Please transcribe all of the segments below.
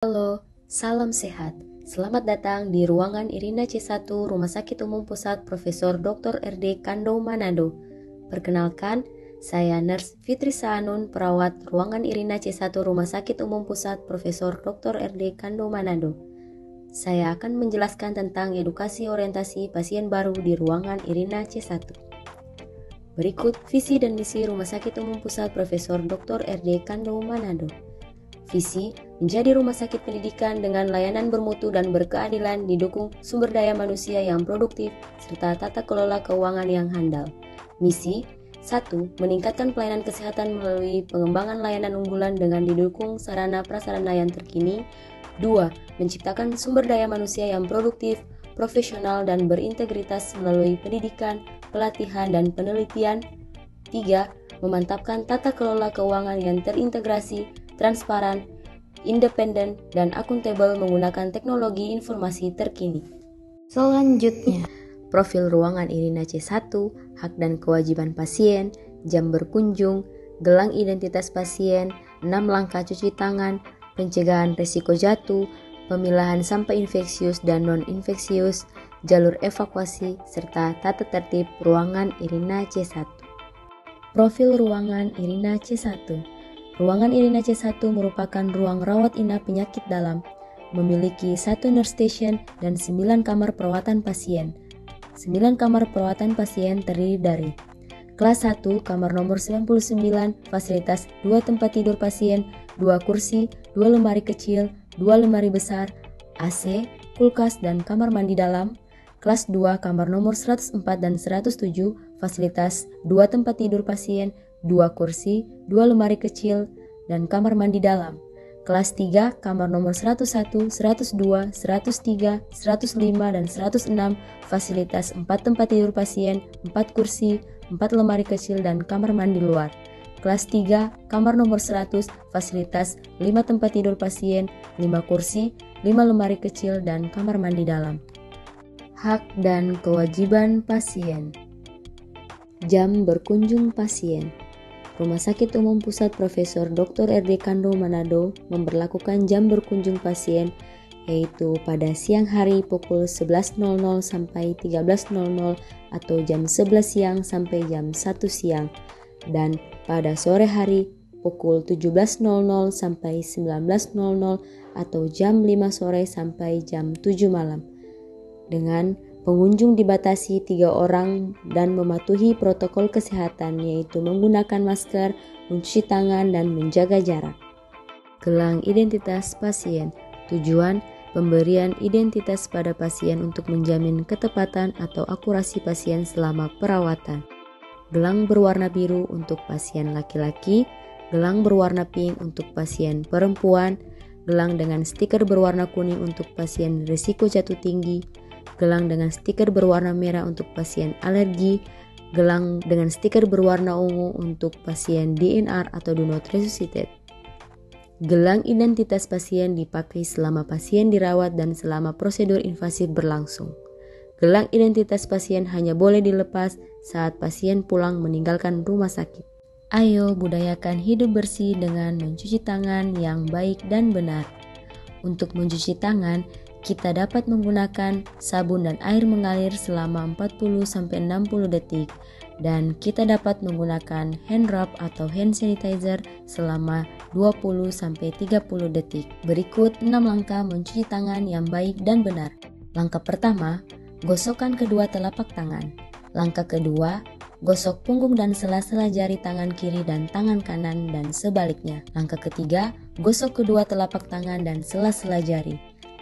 Halo, salam sehat. Selamat datang di ruangan Irina C1 Rumah Sakit Umum Pusat Profesor Dr. RD Kando Manado. Perkenalkan, saya Nurse Fitri Saanun, perawat ruangan Irina C1 Rumah Sakit Umum Pusat Profesor Dr. RD Kando Manado. Saya akan menjelaskan tentang edukasi orientasi pasien baru di ruangan Irina C1. Berikut visi dan misi Rumah Sakit Umum Pusat Profesor Dr. RD Kando Manado. Visi menjadi rumah sakit pendidikan dengan layanan bermutu dan berkeadilan, didukung sumber daya manusia yang produktif serta tata kelola keuangan yang handal. Misi 1. Meningkatkan pelayanan kesehatan melalui pengembangan layanan unggulan dengan didukung sarana prasarana yang terkini. 2. Menciptakan sumber daya manusia yang produktif, profesional dan berintegritas melalui pendidikan, pelatihan dan penelitian. 3. Memantapkan tata kelola keuangan yang terintegrasi, transparan, independen, dan akuntabel menggunakan teknologi informasi terkini. Selanjutnya, profil ruangan Irina C1, hak dan kewajiban pasien, jam berkunjung, gelang identitas pasien, 6 langkah cuci tangan, pencegahan risiko jatuh, pemilahan sampah infeksius dan non-infeksius, jalur evakuasi, serta tata tertib ruangan Irina C1. Profil ruangan Irina C1. Ruangan Irina C1 merupakan ruang rawat inap penyakit dalam, memiliki 1 nurse station dan 9 kamar perawatan pasien. 9 kamar perawatan pasien terdiri dari kelas 1, kamar nomor 99, fasilitas 2 tempat tidur pasien, 2 kursi, 2 lemari kecil, 2 lemari besar, AC, kulkas, dan kamar mandi dalam. Kelas 2, kamar nomor 104 dan 107, fasilitas 2 tempat tidur pasien, 2 kursi, 2 lemari kecil, dan kamar mandi dalam. Kelas 3, kamar nomor 101, 102, 103, 105, dan 106, fasilitas 4 tempat tidur pasien, 4 kursi, 4 lemari kecil, dan kamar mandi luar. Kelas 3, kamar nomor 100, fasilitas 5 tempat tidur pasien, 5 kursi, 5 lemari kecil, dan kamar mandi dalam. Hak dan kewajiban pasien. Jam berkunjung pasien. Rumah Sakit Umum Pusat Profesor Dr. RD Kando Manado memberlakukan jam berkunjung pasien yaitu pada siang hari pukul 11.00 sampai 13.00 atau jam 11 siang sampai jam 1 siang dan pada sore hari pukul 17.00 sampai 19.00 atau jam 5 sore sampai jam 7 malam. Dengan pengunjung dibatasi 3 orang dan mematuhi protokol kesehatan yaitu menggunakan masker, mencuci tangan, dan menjaga jarak. Gelang identitas pasien. Tujuan pemberian identitas pada pasien untuk menjamin ketepatan atau akurasi pasien selama perawatan. Gelang berwarna biru untuk pasien laki-laki, gelang berwarna pink untuk pasien perempuan, gelang dengan stiker berwarna kuning untuk pasien risiko jatuh tinggi, gelang dengan stiker berwarna merah untuk pasien alergi, gelang dengan stiker berwarna ungu untuk pasien DNR atau do not resuscitate. Gelang identitas pasien dipakai selama pasien dirawat dan selama prosedur invasif berlangsung. Gelang identitas pasien hanya boleh dilepas saat pasien pulang meninggalkan rumah sakit. Ayo budayakan hidup bersih dengan mencuci tangan yang baik dan benar. Untuk mencuci tangan, kita dapat menggunakan sabun dan air mengalir selama 40-60 detik dan kita dapat menggunakan hand rub atau hand sanitizer selama 20-30 detik. Berikut 6 langkah mencuci tangan yang baik dan benar. Langkah pertama, gosokkan kedua telapak tangan. Langkah kedua, gosok punggung dan sela-sela jari tangan kiri dan tangan kanan dan sebaliknya. Langkah ketiga, gosok kedua telapak tangan dan sela-sela jari.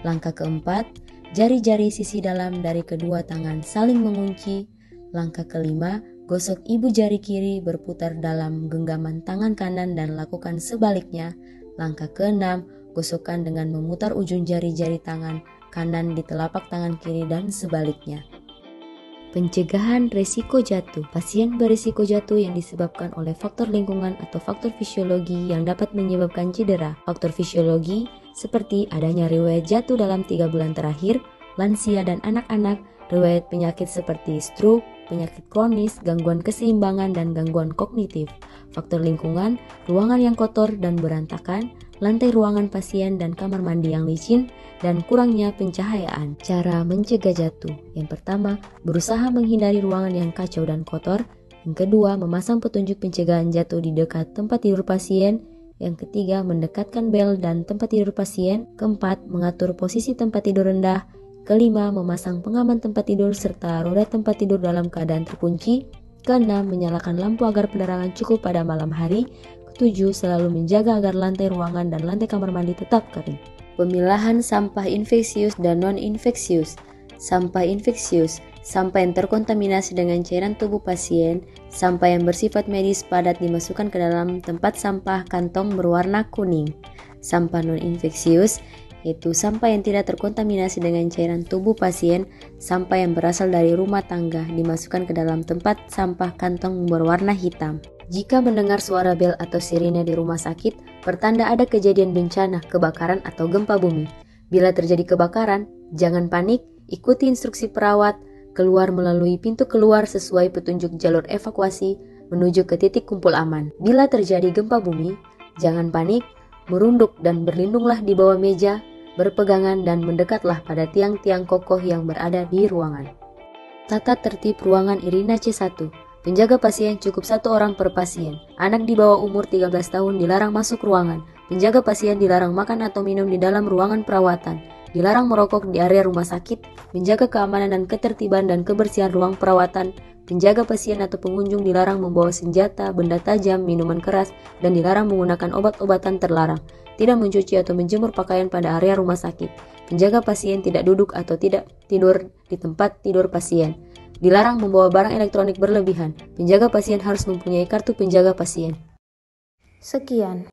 Langkah keempat, jari-jari sisi dalam dari kedua tangan saling mengunci. Langkah kelima, gosok ibu jari kiri berputar dalam genggaman tangan kanan dan lakukan sebaliknya. Langkah keenam, gosokkan dengan memutar ujung jari-jari tangan kanan di telapak tangan kiri dan sebaliknya. Pencegahan risiko jatuh. Pasien berisiko jatuh yang disebabkan oleh faktor lingkungan atau faktor fisiologi yang dapat menyebabkan cedera. Faktor fisiologi seperti adanya riwayat jatuh dalam 3 bulan terakhir, lansia dan anak-anak, riwayat penyakit seperti stroke, penyakit kronis, gangguan keseimbangan, dan gangguan kognitif. Faktor lingkungan, ruangan yang kotor dan berantakan, lantai ruangan pasien dan kamar mandi yang licin, dan kurangnya pencahayaan. Cara mencegah jatuh. Yang pertama, berusaha menghindari ruangan yang kacau dan kotor. Yang kedua, memasang petunjuk pencegahan jatuh di dekat tempat tidur pasien. Yang ketiga, mendekatkan bel dan tempat tidur pasien. Keempat, mengatur posisi tempat tidur rendah. Kelima, memasang pengaman tempat tidur serta roda tempat tidur dalam keadaan terkunci. Keenam, menyalakan lampu agar penerangan cukup pada malam hari. Ketujuh, selalu menjaga agar lantai ruangan dan lantai kamar mandi tetap kering. Pemilahan sampah infeksius dan non-infeksius. Sampah infeksius, sampah yang terkontaminasi dengan cairan tubuh pasien. Sampah yang bersifat medis padat dimasukkan ke dalam tempat sampah kantong berwarna kuning. Sampah non-infeksius, yaitu sampah yang tidak terkontaminasi dengan cairan tubuh pasien. Sampah yang berasal dari rumah tangga dimasukkan ke dalam tempat sampah kantong berwarna hitam. Jika mendengar suara bel atau sirine di rumah sakit, pertanda ada kejadian bencana, kebakaran, atau gempa bumi. Bila terjadi kebakaran, jangan panik, ikuti instruksi perawat, keluar melalui pintu keluar sesuai petunjuk jalur evakuasi menuju ke titik kumpul aman. Bila terjadi gempa bumi, jangan panik, merunduk dan berlindunglah di bawah meja, berpegangan dan mendekatlah pada tiang-tiang kokoh yang berada di ruangan. Tata tertib ruangan Irina C1. Penjaga pasien cukup 1 orang per pasien. Anak di bawah umur 13 tahun dilarang masuk ruangan. Penjaga pasien dilarang makan atau minum di dalam ruangan perawatan. Dilarang merokok di area rumah sakit. Menjaga keamanan dan ketertiban dan kebersihan ruang perawatan. Penjaga pasien atau pengunjung dilarang membawa senjata, benda tajam, minuman keras, dan dilarang menggunakan obat-obatan terlarang. Tidak mencuci atau menjemur pakaian pada area rumah sakit. Penjaga pasien tidak duduk atau tidak tidur di tempat tidur pasien. Dilarang membawa barang elektronik berlebihan. Penjaga pasien harus mempunyai kartu penjaga pasien. Sekian.